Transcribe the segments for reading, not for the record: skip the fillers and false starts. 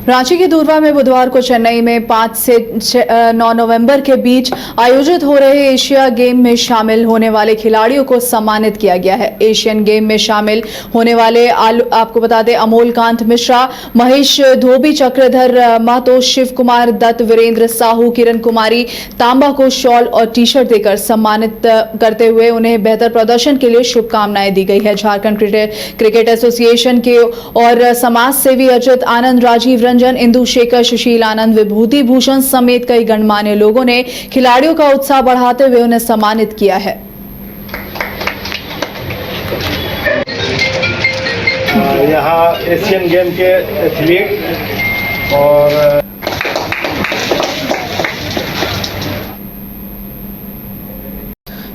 रांची के दूरवा में बुधवार को चेन्नई में 5 से 9 नवंबर के बीच आयोजित हो रहे एशिया गेम में शामिल होने वाले खिलाड़ियों को सम्मानित किया गया है। एशियन गेम में शामिल होने वाले आपको बता दें अमोलकांत मिश्रा, महेश धोबी, चक्रधर महतो, शिव कुमार दत्त, वीरेंद्र साहू, किरण कुमारी तांबा को शॉल और टी शर्ट देकर सम्मानित करते हुए उन्हें बेहतर प्रदर्शन के लिए शुभकामनाएं दी गई है। झारखंड क्रिकेट एसोसिएशन के और समाज सेवी अजित आनंद, राजीव रंजन, इंदु शेखर, सुशील आनंद, विभूति भूषण समेत कई गणमान्य लोगों ने खिलाड़ियों का उत्साह बढ़ाते हुए उन्हें सम्मानित किया है। यहाँ एशियन गेम के एथलीट और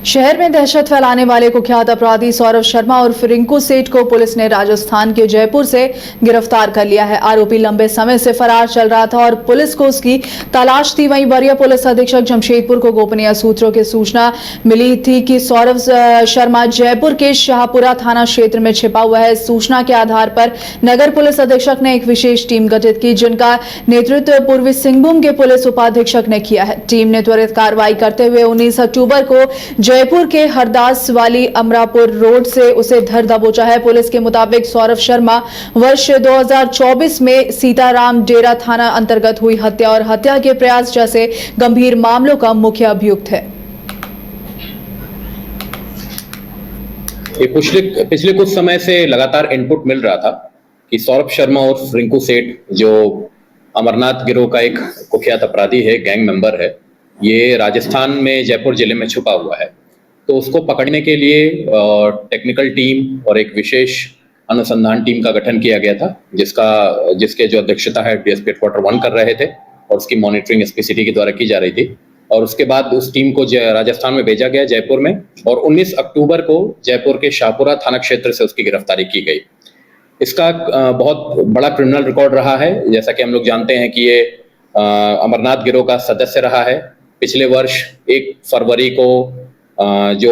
शहर में दहशत फैलाने वाले कुख्यात अपराधी सौरभ शर्मा और रिंकू सेठ को पुलिस ने राजस्थान के जयपुर से गिरफ्तार कर लिया है। आरोपी लंबे समय से फरार चल रहा था और पुलिस को उसकी तलाश थी। वहीं वरीय पुलिस अधीक्षक जमशेदपुर को गोपनीय सूत्रों की सूचना मिली थी कि सौरभ शर्मा जयपुर के शाहपुरा थाना क्षेत्र में छिपा हुआ है। सूचना के आधार पर नगर पुलिस अधीक्षक ने एक विशेष टीम गठित की, जिनका नेतृत्व पूर्वी सिंहभूम के पुलिस उपाधीक्षक ने किया है। टीम ने त्वरित कार्रवाई करते हुए 19 अक्टूबर को जयपुर के हरदास वाली अमरापुर रोड से उसे धर दबोचा है। पुलिस के मुताबिक सौरभ शर्मा वर्ष 2024 में सीताराम डेरा थाना अंतर्गत हुई हत्या और हत्या के प्रयास जैसे गंभीर मामलों का मुख्य अभियुक्त है। पिछले कुछ समय से लगातार इनपुट मिल रहा था कि सौरभ शर्मा और रिंकू सेठ, जो अमरनाथ गिरोह का एक कुख्यात अपराधी है, गैंग मेंबर है, ये राजस्थान में जयपुर जिले में छुपा हुआ है। तो उसको पकड़ने के लिए टेक्निकल टीम और एक विशेष अनुसंधान टीम का गठन किया गया था, जिसके जो अध्यक्षता है डीएसपी हेडक्वार्टर 1 कर रहे थे और उसकी मॉनिटरिंग एसपीसीटी के द्वारा की जा रही थी। और उसके बाद उस टीम को राजस्थान में भेजा गया, जयपुर में, और 19 अक्टूबर को जयपुर के शाहपुरा थाना क्षेत्र से उसकी गिरफ्तारी की गई। इसका बहुत बड़ा क्रिमिनल रिकॉर्ड रहा है। जैसा कि हम लोग जानते हैं कि ये अमरनाथ गिरोह का सदस्य रहा है। पिछले वर्ष 1 फरवरी को जो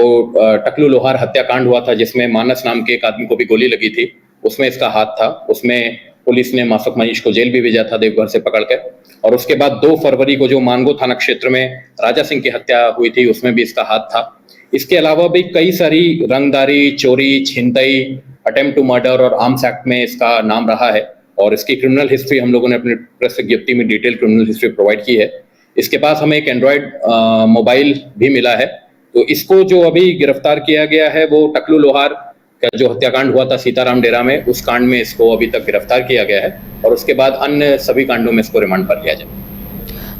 टकलू लोहार हत्याकांड हुआ था, जिसमें मानस नाम के एक आदमी को भी गोली लगी थी, उसमें इसका हाथ था। उसमें पुलिस ने मासूक मनीष को जेल भी भेजा था देवघर से पकड़ कर। और उसके बाद 2 फरवरी को जो मानगो थाना क्षेत्र में राजा सिंह की हत्या हुई थी, उसमें भी इसका हाथ था। इसके अलावा भी कई सारी रंगदारी, चोरी, छिनतई, अटेम्प्ट टू मर्डर और आर्म्स एक्ट में इसका नाम रहा है। और इसकी क्रिमिनल हिस्ट्री हम लोगों ने अपनी प्रेस विज्ञप्ति में डिटेल क्रिमिनल हिस्ट्री प्रोवाइड की है। इसके पास हमें एक एंड्रॉयड मोबाइल भी मिला है। तो इसको जो अभी गिरफ्तार किया गया है, वो टकलू लोहार का जो हत्याकांड हुआ था सीताराम डेरा में, उस कांड में इसको अभी तक गिरफ्तार किया गया है और उसके बाद अन्य सभी कांडों में इसको रिमांड पर लिया जाए।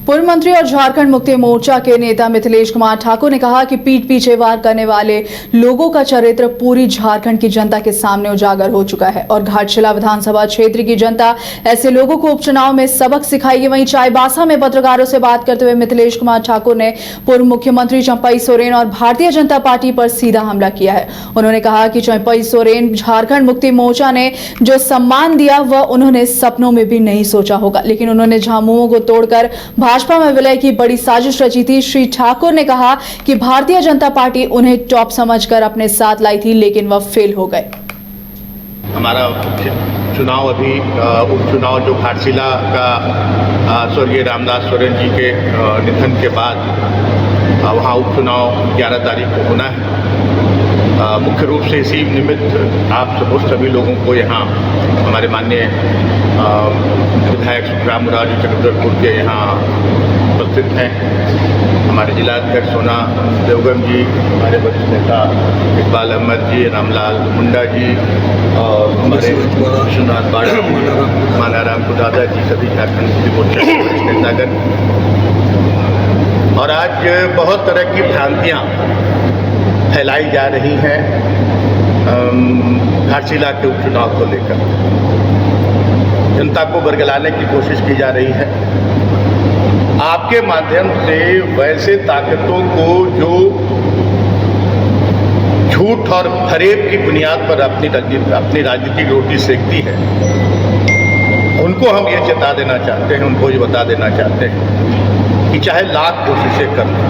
पूर्व मंत्री और झारखंड मुक्ति मोर्चा के नेता मिथिलेश कुमार ठाकुर ने कहा कि पीठ पीछे वार करने वाले लोगों का चरित्र पूरी झारखंड की जनता के सामने उजागर हो चुका है और घाटशिला विधानसभा क्षेत्र की जनता ऐसे लोगों को उपचुनाव में सबक सिखाएगी। वहीं चाईबासा में पत्रकारों से बात करते हुए मिथिलेश कुमार ठाकुर ने पूर्व मुख्यमंत्री चंपई सोरेन और भारतीय जनता पार्टी पर सीधा हमला किया है। उन्होंने कहा कि चंपई सोरेन झारखंड मुक्ति मोर्चा ने जो सम्मान दिया वह उन्होंने सपनों में भी नहीं सोचा होगा, लेकिन उन्होंने झामुमो को तोड़कर भाजपा में विलय की बड़ी साजिश रची थी। श्री ठाकुर ने कहा कि भारतीय जनता पार्टी उन्हें टॉप समझकर अपने साथ लाई थी, लेकिन वह फेल हो गए। हमारा चुनाव अभी उपचुनाव जो घाटशिला का स्वर्गीय रामदास सोरेन जी के निधन के बाद वहाँ उपचुनाव 11 तारीख को होना है। मुख्य रूप से इसी निमित्त आप सभी लोगों को यहाँ हमारे माननीय विधायक सुखराम मुरारी चक्रधरपुर के यहाँ उपस्थित हैं, हमारे जिलाध्यक्ष सोना देवगम जी, हमारे वरिष्ठ नेता इकबाल अहमद जी, रामलाल मुंडा जी और हमारे विश्वनाथ बाड़ा, मानाराम दादा जी, सभी झारखंड मुक्ति मोर्चा के वरिष्ठ नेतागण। और आज बहुत तरह की भ्रांतियाँ फैलाई जा रही हैं घाटशिला के उपचुनाव को लेकर। जनता को बरगलाने की कोशिश की जा रही है। आपके माध्यम से वैसे ताकतों को जो झूठ और फरेब की बुनियाद पर अपनी राजनीतिक रोटी सेकती है, उनको हम ये चेता देना चाहते हैं, उनको ये बता देना चाहते हैं कि चाहे लाख कोशिशें कर लें,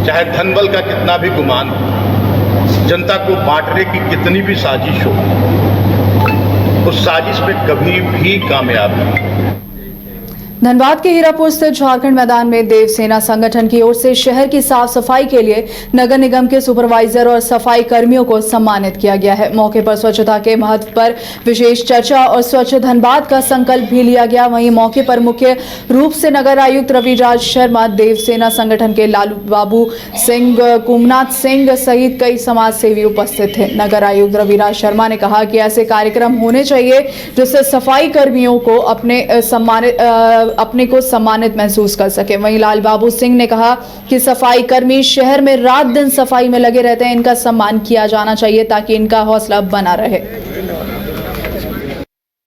चाहे धनबल का कितना भी गुमान हो, जनता को बांटने की कितनी भी साजिश हो, उस साजिश में कभी भी कामयाब नहीं। धनबाद के हीरापुर स्थित झारखंड मैदान में देवसेना संगठन की ओर से शहर की साफ सफाई के लिए नगर निगम के सुपरवाइजर और सफाई कर्मियों को सम्मानित किया गया है। मौके पर स्वच्छता के महत्व पर विशेष चर्चा और स्वच्छ धनबाद का संकल्प भी लिया गया। वहीं मौके पर मुख्य रूप से नगर आयुक्त रविराज शर्मा, देवसेना संगठन के लालू बाबू सिंह, कुमनाथ सिंह सहित कई समाज सेवी उपस्थित थे। नगर आयुक्त रविराज शर्मा ने कहा कि ऐसे कार्यक्रम होने चाहिए जिससे सफाई कर्मियों को अपने को सम्मानित महसूस कर सके। वहीं लाल बाबू सिंह ने कहा कि सफाई कर्मी शहर में रात दिन सफाई में लगे रहते हैं, इनका सम्मान किया जाना चाहिए ताकि इनका हौसला बना रहे।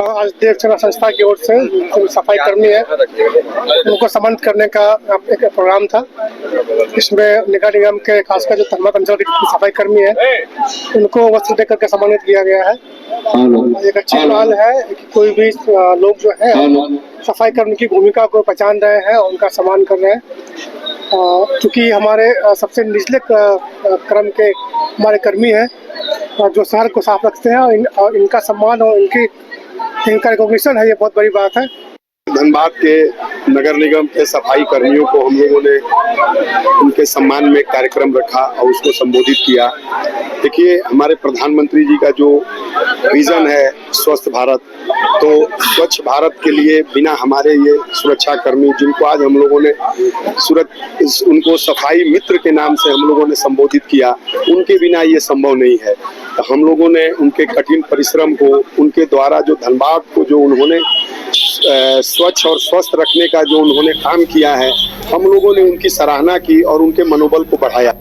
आज देवसेना संस्था की ओर से जो सफाई कर्मी है उनको सम्मानित करने का एक प्रोग्राम था। इसमें नगर निगम के खासकर जो धनबाद अंचल के सफाई कर्मी है उनको वस्त्र देकर के सम्मानित किया गया है। एक अच्छी पहल है कि कोई भी लोग जो है सफाई कर्मी की भूमिका को पहचान रहे हैं और उनका सम्मान कर रहे हैं। क्योंकि हमारे सबसे निचले क्रम के हमारे कर्मी हैं जो शहर को साफ रखते हैं और इनका सम्मान और इनका रिकॉग्निशन है, ये बहुत बड़ी बात है। धनबाद के नगर निगम के सफाई कर्मियों को हम लोगों ने उनके सम्मान में कार्यक्रम रखा और उसको संबोधित किया। देखिए, हमारे प्रधानमंत्री जी का जो विजन है स्वस्थ भारत, तो स्वच्छ भारत के लिए बिना हमारे ये सुरक्षा कर्मी जिनको आज हम लोगों ने उनको सफाई मित्र के नाम से हम लोगों ने संबोधित किया, उनके बिना ये संभव नहीं है। तो हम लोगों ने उनके कठिन परिश्रम को, उनके द्वारा जो धनबाद को जो उन्होंने स्वच्छ और स्वस्थ रखने का जो उन्होंने काम किया है, हम लोगों ने उनकी सराहना की और उनके मनोबल को बढ़ाया।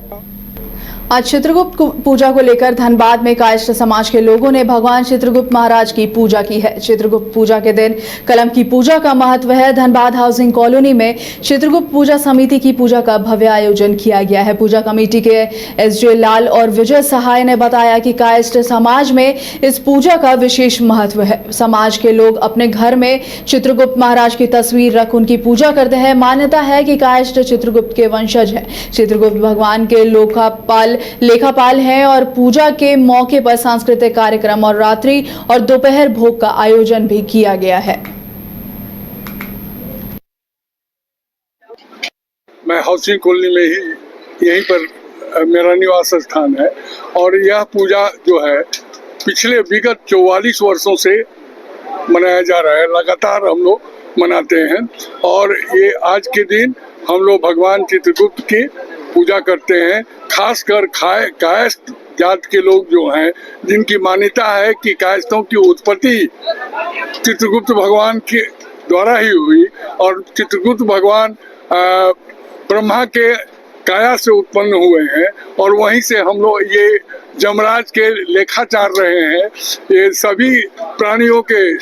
आज चित्रगुप्त पूजा को लेकर धनबाद में कायस्थ समाज के लोगों ने भगवान चित्रगुप्त महाराज की पूजा की है। चित्रगुप्त पूजा के दिन कलम की पूजा का महत्व है। धनबाद हाउसिंग कॉलोनी में चित्रगुप्त पूजा समिति की पूजा का भव्य आयोजन किया गया है। पूजा कमेटी के SJ लाल और विजय सहाय ने बताया कि कायस्थ समाज में इस पूजा का विशेष महत्व है। समाज के लोग अपने घर में चित्रगुप्त महाराज की तस्वीर रख उनकी पूजा करते हैं। मान्यता है कि कायस्थ चित्रगुप्त के वंशज है। चित्रगुप्त भगवान के लेखापाल हैं और पूजा के मौके पर सांस्कृतिक कार्यक्रम और रात्रि और दोपहर भोग का आयोजन भी किया गया है। मैं हाउसिंग कॉलोनी में ही यहीं पर मेरा निवास स्थान है और यह पूजा जो है पिछले विगत 44 वर्षों से मनाया जा रहा है। लगातार हम लोग मनाते हैं और ये आज के दिन हम लोग भगवान चित्रगुप्त की पूजा करते हैं। खासकर कायस्थ जात के लोग जो हैं, जिनकी मान्यता है कि कायस्थों की उत्पत्ति चित्रगुप्त भगवान के द्वारा ही हुई और चित्रगुप्त भगवान ब्रह्मा के काया से उत्पन्न हुए हैं और वहीं से हम लोग ये जमराज के लेखाचार रहे हैं। ये सभी प्राणियों के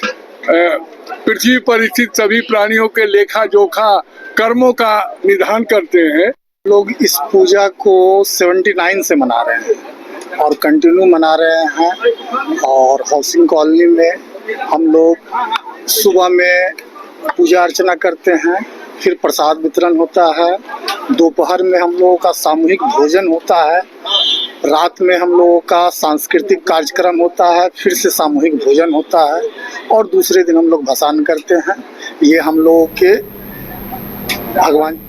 पृथ्वी पर स्थित सभी प्राणियों के लेखा जोखा कर्मों का निधान करते हैं। लोग इस पूजा को 79 से मना रहे हैं और कंटिन्यू मना रहे हैं। और हाउसिंग कॉलोनी में हम लोग सुबह में पूजा अर्चना करते हैं, फिर प्रसाद वितरण होता है, दोपहर में हम लोगों का सामूहिक भोजन होता है, रात में हम लोगों का सांस्कृतिक कार्यक्रम होता है, फिर से सामूहिक भोजन होता है और दूसरे दिन हम लोग भसान करते हैं। ये हम लोगों के भगवान।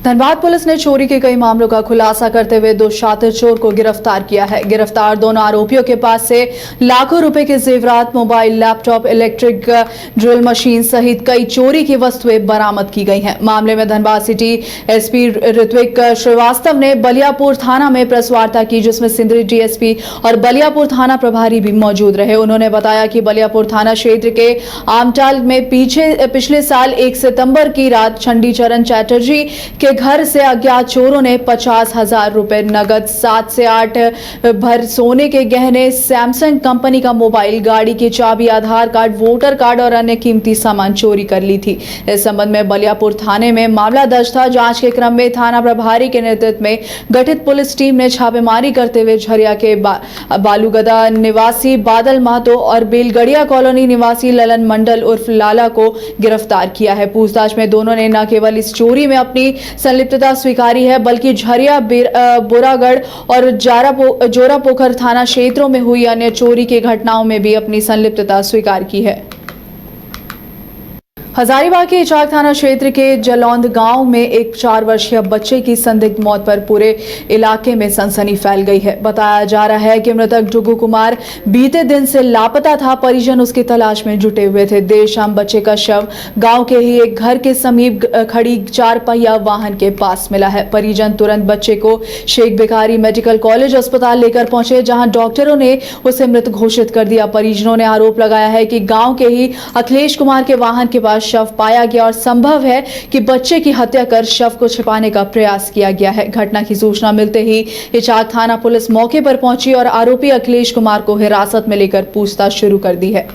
धनबाद पुलिस ने चोरी के कई मामलों का खुलासा करते हुए 2 शातिर चोर को गिरफ्तार किया है। गिरफ्तार दोनों आरोपियों के पास से लाखों रुपए के जेवरात, mobile, laptop, electric drill machine सहित कई चोरी की वस्तुएं बरामद की गई हैं। मामले में धनबाद सिटी SP ऋत्विक श्रीवास्तव ने बलियापुर थाना में प्रेस वार्ता की, जिसमें सिंदरी DSP और बलियापुर थाना प्रभारी भी मौजूद रहे। उन्होंने बताया कि बलियापुर थाना क्षेत्र के आमटाल में पिछले साल 1 सितंबर की रात चंडीचरण चैटर्जी के घर से अज्ञात चोरों ने 50,000 रुपए नगद, 7 से 8 भर सोने के गहने, सैमसंग कंपनी का मोबाइल, गाड़ी की चाबी, आधार कार्ड, वोटर कार्ड और अन्य कीमती सामान चोरी कर ली थी। इस संबंध में बलियापुर थाने में मामला दर्ज था। जांच के क्रम में थाना प्रभारी के नेतृत्व में गठित पुलिस टीम ने छापेमारी करते हुए झरिया के बालूगदा निवासी बादल महतो और बेलगड़िया कॉलोनी निवासी ललन मंडल उर्फ लाला को गिरफ्तार किया है। पूछताछ में दोनों ने न केवल इस चोरी में अपनी संलिप्तता स्वीकारी है, बल्कि झरिया, बोरागढ़ और जोरापोखर थाना क्षेत्रों में हुई अन्य चोरी की घटनाओं में भी अपनी संलिप्तता स्वीकार की है। हजारीबाग के इचाक थाना क्षेत्र के जलौंद गांव में एक 4 वर्षीय बच्चे की संदिग्ध मौत पर पूरे इलाके में सनसनी फैल गई है। बताया जा रहा है कि मृतक डुगू कुमार बीते दिन से लापता था। परिजन उसकी तलाश में जुटे हुए थे। देर शाम बच्चे का शव गांव के ही एक घर के समीप खड़ी 4 पहिया वाहन के पास मिला है। परिजन तुरंत बच्चे को शेख बेकारी मेडिकल कॉलेज अस्पताल लेकर पहुंचे, जहां डॉक्टरों ने उसे मृत घोषित कर दिया। परिजनों ने आरोप लगाया है कि गांव के ही अखिलेश कुमार के वाहन के पास शव पाया गया और संभव है कि बच्चे की हत्या कर शव को छिपाने का प्रयास किया गया है। घटना की सूचना मिलते ही इचाक थाना पुलिस मौके पर पहुंची और आरोपी अखिलेश कुमार को हिरासत में लेकर पूछताछ शुरू कर दी है।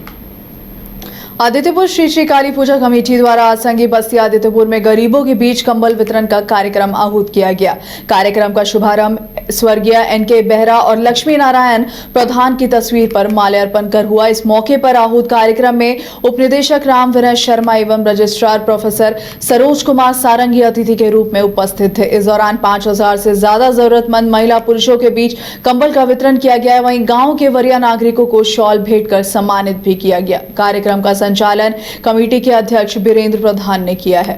आदित्यपुर श्री श्री काली पूजा कमेटी द्वारा आसंगी बस्ती आदित्यपुर में गरीबों के बीच कंबल वितरण का कार्यक्रम आहूत किया गया। कार्यक्रम का शुभारंभ स्वर्गीय एनके बेहरा और लक्ष्मी नारायण प्रधान की तस्वीर पर माल्यार्पण कर हुआ। इस मौके पर आहूत कार्यक्रम में उपनिदेशक राम विनय शर्मा एवं रजिस्ट्रार प्रोफेसर सरोज कुमार सारंगी अतिथि के रूप में उपस्थित थे। इस दौरान 5000 से ज्यादा जरूरतमंद महिला पुरुषों के बीच कंबल का वितरण किया गया। वहीं गाँव के वरीय नागरिकों को शॉल भेंट कर सम्मानित भी किया गया। कार्यक्रम का संचालन कमेटी के अध्यक्ष बीरेंद्र प्रधान ने किया है।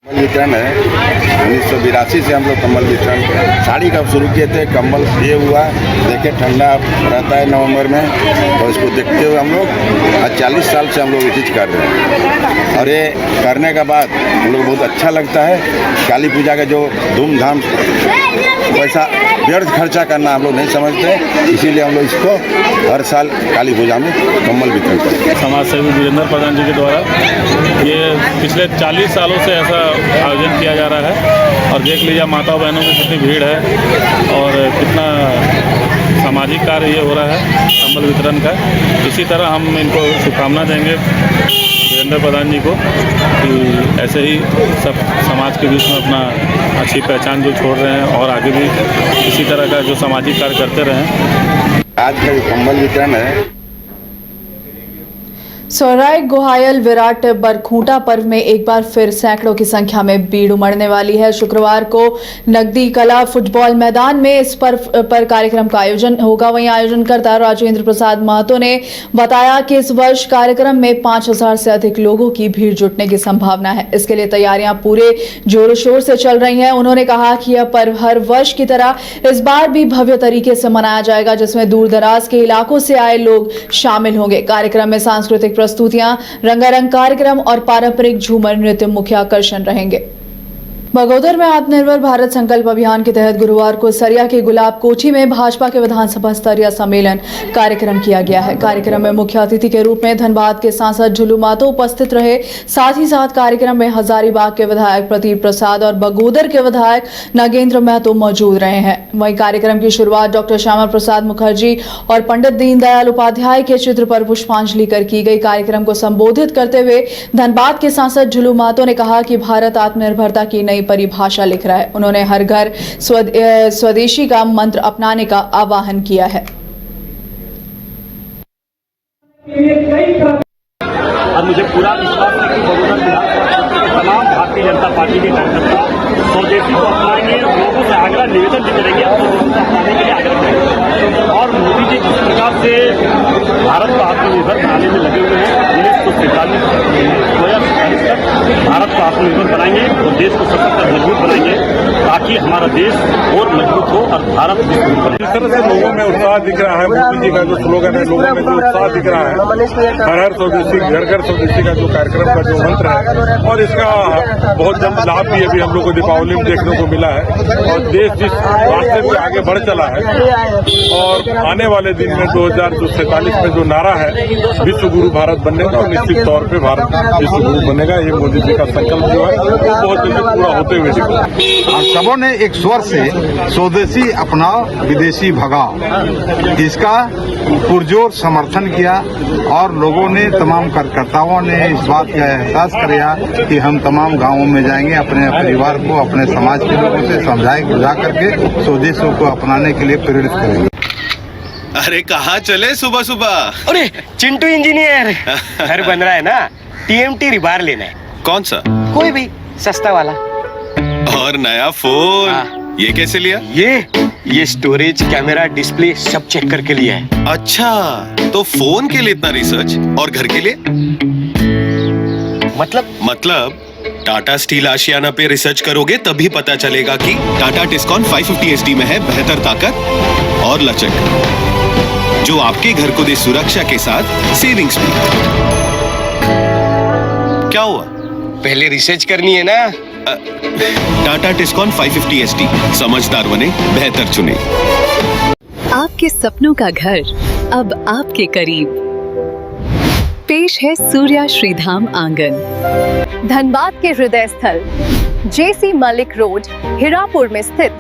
कंबल वितरण है 1982 से हम लोग कंबल वितरण साड़ी का शुरू किए थे। कंबल ये हुआ, देखे ठंडा रहता है नवंबर में, और इसको देखते हुए हम लोग आज 40 साल से हम लोग ये चीज़ कर रहे हैं। और ये करने के बाद हम लोग बहुत अच्छा लगता है। काली पूजा का जो धूमधाम पैसा व्यर्थ खर्चा करना हम लोग नहीं समझते, इसीलिए हम लोग इसको हर साल काली पूजा में कंबल वितरण करते हैं। समाज सेवी वीरेंद्र प्रधान जी के द्वारा ये पिछले 40 सालों से ऐसा आयोजन किया जा रहा है। और देख लीजिए माता बहनों की कितनी भीड़ है और कितना सामाजिक कार्य ये हो रहा है कंबल वितरण का। इसी तरह हम इनको शुभकामना देंगे वीरेंद्र प्रधान जी को कि ऐसे ही सब समाज के बीच में अपना अच्छी पहचान जो छोड़ रहे हैं और आगे भी इसी तरह का जो सामाजिक कार्य करते रहें। आज का कंबल वितरण है सोहराय गोहायल विराट बरखूंटा पर्व में एक बार फिर सैकड़ों की संख्या में भीड़ उमड़ने वाली है। शुक्रवार को नगदी कला फुटबॉल मैदान में इस पर्व पर कार्यक्रम का आयोजन होगा। वहीं आयोजनकर्ता राजेंद्र प्रसाद महतो ने बताया कि इस वर्ष कार्यक्रम में 5000 से अधिक लोगों की भीड़ जुटने की संभावना है। इसके लिए तैयारियां पूरे जोरों शोर से चल रही हैं। उन्होंने कहा कि यह पर्व हर वर्ष की तरह इस बार भी भव्य तरीके से मनाया जाएगा, जिसमें दूर दराज के इलाकों से आए लोग शामिल होंगे। कार्यक्रम में सांस्कृतिक प्रस्तुतियां, रंगारंग कार्यक्रम और पारंपरिक झूमर नृत्य मुख्य आकर्षण रहेंगे। बगोदर में आत्मनिर्भर भारत संकल्प अभियान के तहत गुरुवार को सरिया के गुलाब कोठी में भाजपा के विधानसभा स्तरीय सम्मेलन कार्यक्रम किया गया है। कार्यक्रम में मुख्य अतिथि के रूप में धनबाद के सांसद झुलू मातो उपस्थित रहे। साथ ही साथ कार्यक्रम में हजारीबाग के विधायक प्रदीप प्रसाद और बगोदर के विधायक नागेंद्र महतो मौजूद रहे हैं। वहीं कार्यक्रम की शुरुआत डॉक्टर श्यामा प्रसाद मुखर्जी और पंडित दीनदयाल उपाध्याय के चित्र पर पुष्पांजलि कर की गई। कार्यक्रम को संबोधित करते हुए धनबाद के सांसद झुलू मातो ने कहा कि भारत आत्मनिर्भरता की नई परिभाषा लिख रहा है। उन्होंने हर घर स्वदेशी का मंत्र अपनाने का आह्वान किया है। और मुझे पूरा विश्वास है कि बगोदर विधानसभा क्षेत्र के तमाम भारतीय जनता पार्टी के कार्यकर्ता स्वदेशी को अपनाएंगे। लोगों से आग्रह निवेदन भी करेंगे और स्वदेशी को अपनाने के लिए आग्रह करेंगे। और मोदी जी जिस प्रकार से भारत को आत्मनिर्भर बनाने में लगे हुए हैं, 1947 तक भारत को आत्मनिर्भर बनाएंगे और देश को सशक्त और मजबूत बनाएंगे, ताकि हमारा देश और मजबूत हो और भारत विश्व बने। इस तरह से लोगों में उत्साह दिख रहा है। मोदी जी का जो स्लोगन है, लोगों में जो उत्साह दिख रहा है, हर स्वदेशी घर घर स्वदेशी का जो कार्यक्रम का जो मंत्र है, और इसका बहुत जल्द लाभ भी अभी हम लोग को दीपावली में देखने को मिला है। और देश जिस रास्ते में आगे बढ़ चला है और आने वाले दिन में 2047 में जो नारा है विश्व गुरु भारत बनने का, निश्चित तौर पे भारत विश्व गुरु बनेगा। ये मोदी जी का संकल्प जो है वो बहुत जल्दी पूरा होते हुए दिख रहा है। और सबों ने एक स्वर से स्वदेशी अपनाओ विदेशी भगाओ, इसका पुरजोर समर्थन किया। और लोगों ने, तमाम कार्यकर्ताओं ने इस बात का एहसास किया कि हम तमाम गांवों में जाएंगे, अपने परिवार को, अपने समाज के लोगों से समझा करके स्वदेशों को अपनाने के लिए प्रेरित करेंगे। अरे कहाँ चले सुबह सुबह? अरे चिंटू इंजीनियर, घर बन रहा है ना, TMT रिबार लेना है। कौन सा? कोई भी सस्ता वाला। और नया फोन ये कैसे लिया? ये स्टोरेज, कैमरा, डिस्प्ले सब चेक करके लिया है। अच्छा, तो फोन के लिए इतना रिसर्च और घर के लिए? मतलब टाटा स्टील आशियाना पे रिसर्च करोगे तभी पता चलेगा कि टाटा टिस्कॉन 550 SD में है बेहतर ताकत और लचक, जो आपके घर को दे सुरक्षा के साथ सेविंग्स भी। क्या हुआ? पहले रिसर्च करनी है ना। टाटा टिस्कॉन 550 SD, समझदार बने, बेहतर चुने। आपके सपनों का घर अब आपके करीब। पेश है सूर्या श्रीधाम आंगन, धनबाद के हृदय स्थल JC मलिक रोड, हिरापुर में स्थित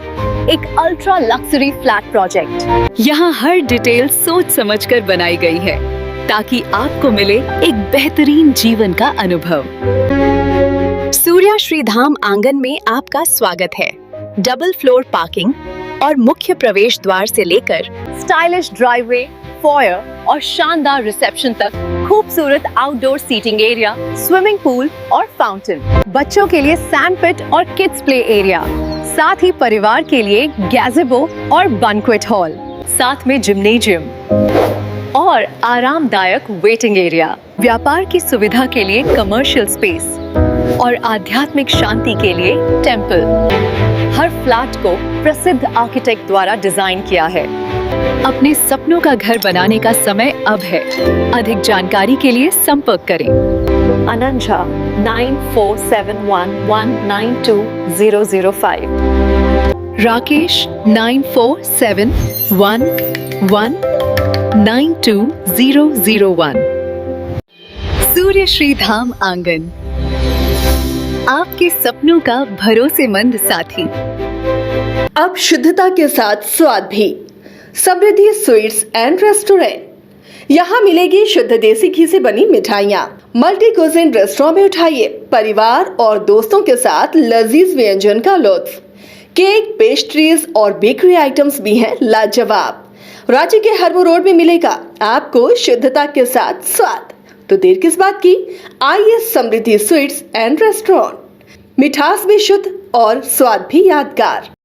एक अल्ट्रा लक्सरी फ्लैट प्रोजेक्ट। यहाँ हर डिटेल सोच समझकर बनाई गई है ताकि आपको मिले एक बेहतरीन जीवन का अनुभव। सूर्या श्रीधाम आंगन में आपका स्वागत है। डबल फ्लोर पार्किंग और मुख्य प्रवेश द्वार से लेकर स्टाइलिश ड्राइववे, फॉयर और शानदार रिसेप्शन तक खूबसूरत outdoor seating area, swimming pool और फाउंटेन, बच्चों के लिए सैंड पिट और किड्स प्ले एरिया, साथ ही परिवार के लिए गैज़ेबो और बैंक्वेट हॉल, साथ में जिम्नेजियम और आरामदायक वेटिंग एरिया, व्यापार की सुविधा के लिए कमर्शियल स्पेस और आध्यात्मिक शांति के लिए टेंपल। हर फ्लैट को प्रसिद्ध आर्किटेक्ट द्वारा डिजाइन किया है। अपने सपनों का घर बनाने का समय अब है। अधिक जानकारी के लिए संपर्क करें। अनंजा 9471192005, राकेश 9471192001। सूर्य श्रीधाम आंगन, आपके सपनों का भरोसेमंद साथी। अब शुद्धता के साथ स्वाद भी। समृद्धि स्वीट्स एंड रेस्टोरेंट, यहाँ मिलेगी शुद्ध देसी घी से बनी मिठाइयाँ। मल्टी कुजिन रेस्टोरेंट में उठाइए परिवार और दोस्तों के साथ लजीज व्यंजन का लुत्फ। केक, पेस्ट्रीज और बेकरी आइटम्स भी हैं लाजवाब। रांची के हरमू रोड में मिलेगा आपको शुद्धता के साथ स्वाद। तो देर किस बात की, आइए समृद्धि स्वीट्स एंड रेस्टोरेंट। मिठास भी शुद्ध और स्वाद भी यादगार।